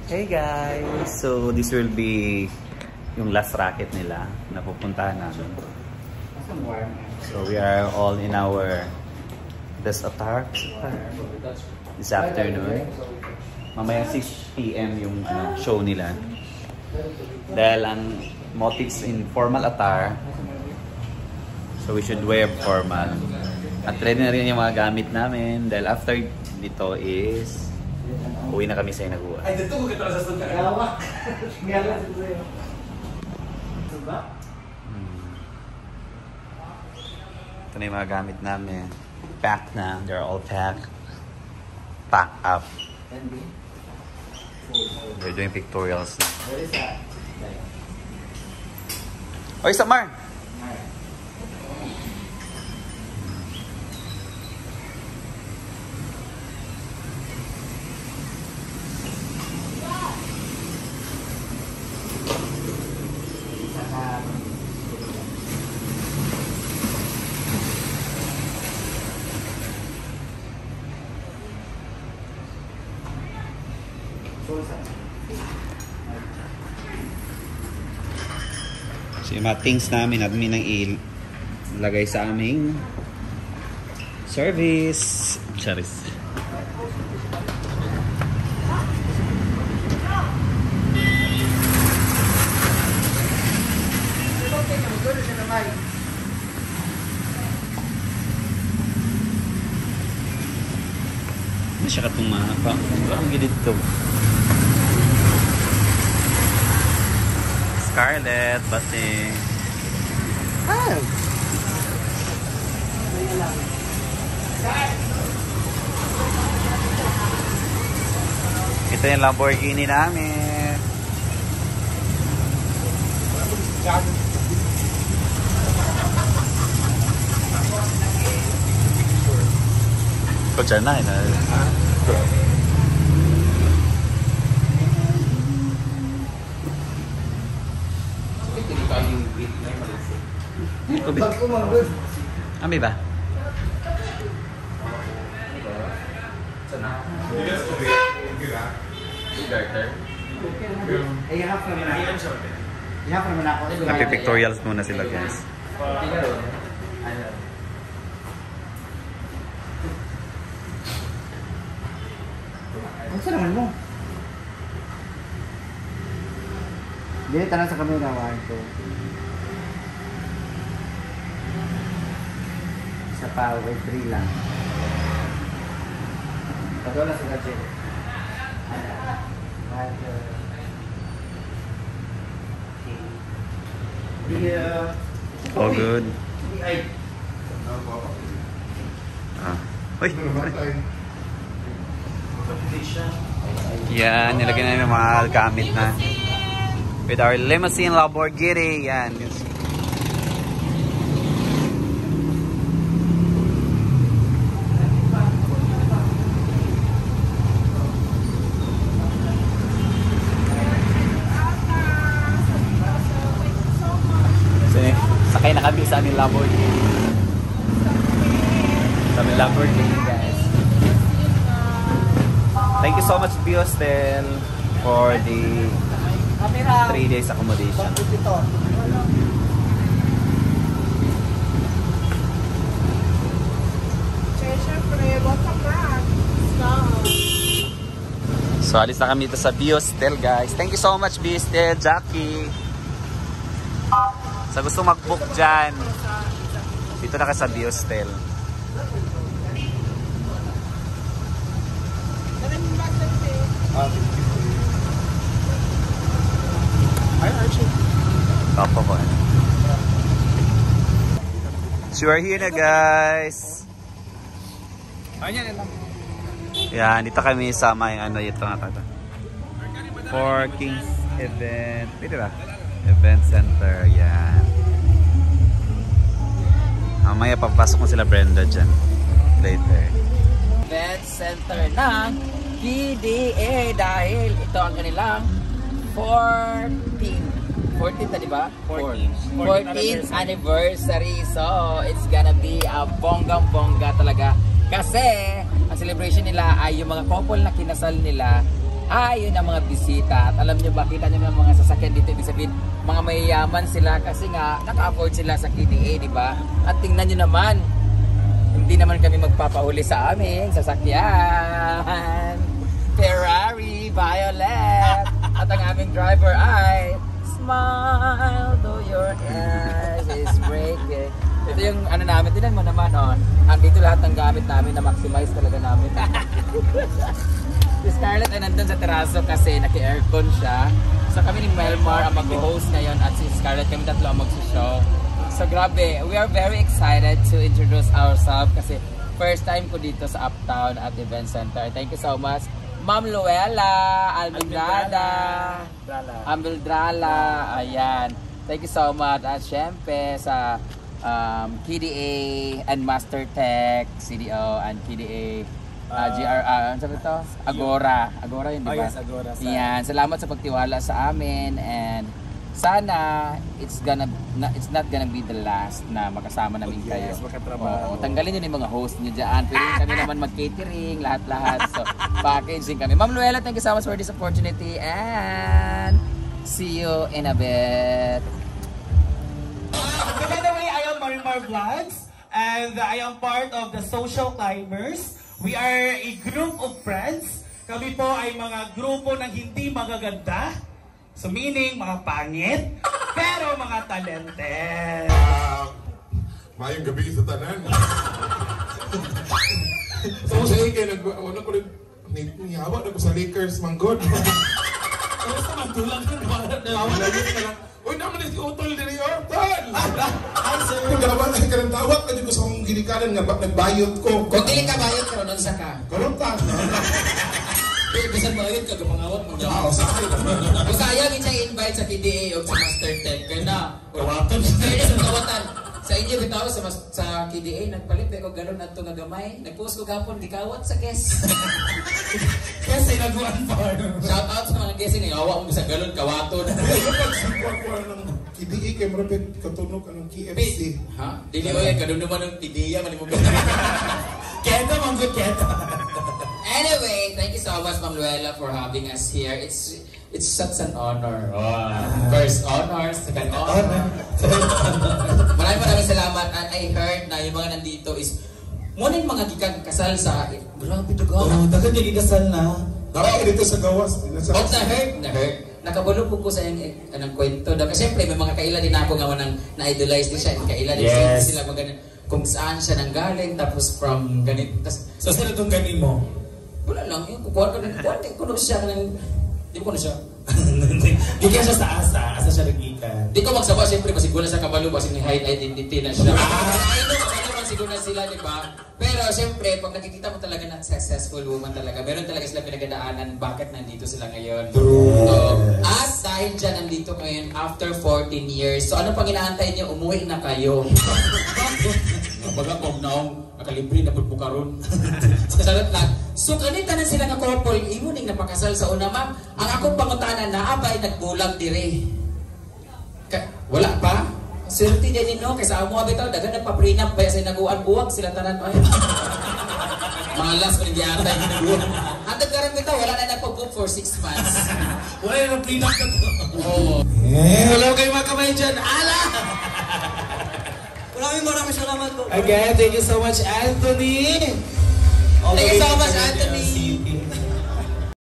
Hey guys! So this will be yung last racket nila na pupuntahan namin. So we are all in our best attire this afternoon. Mamaya 6 PM yung show nila. Dahil ang motives in formal attire, so we should wear formal. At ready na rin yung mga gamit namin dahil after dito is uwi na kami sa Inaguan. Ay, dito ko kita sa sunod. Gawak. Gawak dito sa'yo. Diba? Ito na yung mga gamit namin. Packed na. They're all packed. Packed up. They're doing pictorials na. Where is that? Oy, Samar! So yung mga things namin at may nang ilagay sa aming service. Charis. Hindi siya katong mahaba. Ang gilid to. Scarlett, Basing. Ah! Ito yung Lamborghini namin. Kochan na yun. Ami ba? Nagpi-pictorials muna sila guys. Ano naman mo? Hindi, tanong sa camera ko. Isa pa, wait 3 lang. Pagkaw na sa gadget. All good. Uy! Yan, nilagyan namin yung mga gamit na with our limousine Lamborghini. Yan. Sakay na kami sa aming Lamborghini. Sa aming Lamborghini, guys. Thank you so much, Biostel, for the 3 days accommodation. So, alis na kami dito sa Biostel, guys. Thank you so much, Biostel, Jackie. Sa gusto mag-book dyan, dito na ka sa Biostel. Hi, Archie. Papa ko. So we're here na, guys. Yan, dito kami sa may ito nga ito. For King's Event. Pwede ba? Event Center. Yan. Mamaya papasok mo sila Brenda dyan. Later. Event Center ng PDA dahil ito ang kanilang 14th na, diba? 14th anniversary. So, it's gonna be a bonggang-bongga talaga. Kasi, ang celebration nila ay yung mga couple na kinasal nila Yun ang mga bisita. At alam nyo ba, kita nyo ng mga sasakyan dito, ibig sabihin, mga mayayaman sila kasi nga, naka-afford sila sa KDA, di ba? At tingnan nyo naman, hindi naman kami magpapahuli sa aming sasakyan. Ferrari Violet. At ang aming driver ay smile though your eyes is breaking. Ito yung ano namin, tinan mo naman andito lahat ng gamit namin na maximize talaga namin. Si Scarlett ay nandun sa teraso kasi naki-aircon siya. So kami ni Melmar ang mag-host ngayon at si Scarlett kami tatlo ang mag-show. So grabe, we are very excited to introduce ourselves kasi first time ko dito sa Uptown at Event Center. Thank you so much. Ma'am Luella Almendrala, ayan. Thank you so much. At syempre sa KDA and Master Tech, CDO and KDA, ano sabi ito? Agora yun, di ba? Yes, Agora. Yan, salamat sa pagtiwala sa amin and sana it's not gonna be the last na makasama namin kayo. Yes, makatrabaho. Tanggalin nyo yung mga host nyo dyan. Pwede kami naman mag-catering, lahat-lahat. So, packaging kami. Ma'am Luella, thank you so much for this opportunity and see you in a bit. By the way, I am Marimar Vlogs and I am part of the Social Climbers. We are a group of friends. Kami po ay mga grupo ng hindi magaganda. So meaning, mga pangit, pero mga talented. Mayong gabi sa tanan. So sa ikay, wala ko rin, nihawa na ko sa Lakers, manggod. Pero sa magtulang ka na Wala yun ka lang. Uy, naman na si Utol din yun, Tol! Ay, sir. Kung dapat ay ka ng tawag, kasi ko sa mong ginikanan nga, nagbayot ko. Kung dili ka bayad ka ron sa ka. Karontang. Bisan bayad ka, gumangawat mo dyan. Oo, sa akin. Basta ayaw kita invite sa PDA o sa Master Tech. Kaya na, Kawatan. kaya sa kawatan. Sa inyo, bitaw, sa KDA, nagpalit ko galon na ito nga gamay. Nag-post ko gapon, di kawat sa guest. Kasi nag-one bar. Shout out sa mga guest, awa mo sa galon, kawaton. Pag-suwa ng KDA, kay marapit katunog anong KFC. Ha? Dili o yan, ganun naman ng PDA, manimog. Keta, manggod, keta. Anyway, thank you so much, Ma'am Luella, for having us here. It's such an honor. First honor, second honor. Maraming salamat. And I heard na yung mga nandito is muna yung mga gikan kasal sa grabe dugo. Dagan niya gigasal na. Dapat dito sa gawas. Oh, na-heard. Nakabulog po sa anong kwento. Kasi siyempre, may mga kaila din ako nga manang na-idolize din siya. Kaila din sila maganin kung saan siya nanggaling. Tapos from ganito. So, saan itong ganin mo? Wala lang. Kukuha ko din. Kuno siya ng... Di ko na siya. Gikan siya sa asa siya nagikan. Di ko magsawa, siyempre, masigula sa kabalo, kasi ni hide identity na siya. I know, kabalo, siguro sila, di ba? Pero, siyempre, pag nakikita mo talaga na successful woman talaga, meron talaga sila pinagdaanan, bakit nandito sila ngayon. So, at dahil dyan, nandito ngayon, after 14 years, so ano pang inaantay niyo, umuwi na kayo. Baga, kung naong, nakalibre na po karon. Sasalot lang. So, kanita na sila nga couple, imuning napakasal sa una, ma'am. Ang akong pangutanan na abay, nagbulag dire. Wala pa? Swerte din no, kaysa amo bitaw dagan nagpa-prenup ba sa naguan buwag sila tanan ay. Mga last ko nagiyatay ginaguan. Ang karon bitaw wala na nagpo-book for 6 months. Wala na prenup ka to. Oo. Hello kayo mga kamay dyan. Ala! Maraming salamat po. Again, thank you so much, Anthony. Thank you so much, Anthony.